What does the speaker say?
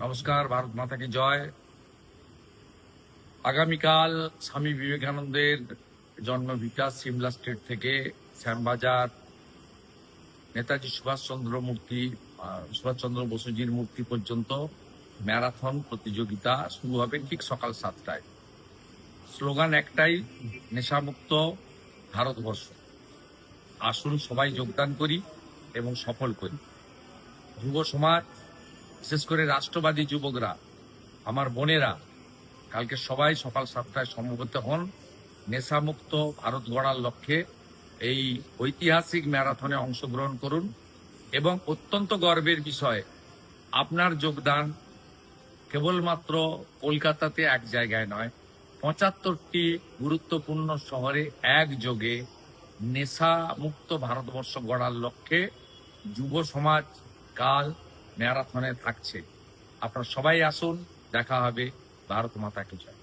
নমস্কার, ভারত মাতা কি জয়। আগামীকাল স্বামী বিবেকানন্দের জন্মভিটা সিমলা স্ট্রিট থেকে শ্যামবাজার নেতাজি সুভাষচন্দ্র বসুজির মূর্তি পর্যন্ত ম্যারাথন প্রতিযোগিতা শুরু হবে ঠিক সকাল 7টায়। স্লোগান একটাই, নেশামুক্ত ভারতবর্ষ। আসুন সবাই যোগদান করি এবং সফল করি। যুব সমাজ, বিশেষ করে রাষ্ট্রবাদী যুবকরা, আমার বোনেরা, কালকে সবাই সকাল 7টায় সমবেত হন। নেশামুক্ত ভারত গড়ার লক্ষ্যে এই ঐতিহাসিক ম্যারাথনে অংশগ্রহণ করুন এবং অত্যন্ত গর্বের বিষয়, আপনার যোগদান কেবলমাত্র কলকাতাতে এক জায়গায় নয়, ৭৫টি গুরুত্বপূর্ণ শহরে একযোগে নেশামুক্ত ভারতবর্ষ গড়ার লক্ষ্যে যুব সমাজ কাল ম্যারাথনে থাকছে। আপনারা সবাই আসুন, দেখা হবে। ভারত মাতা কি জয়।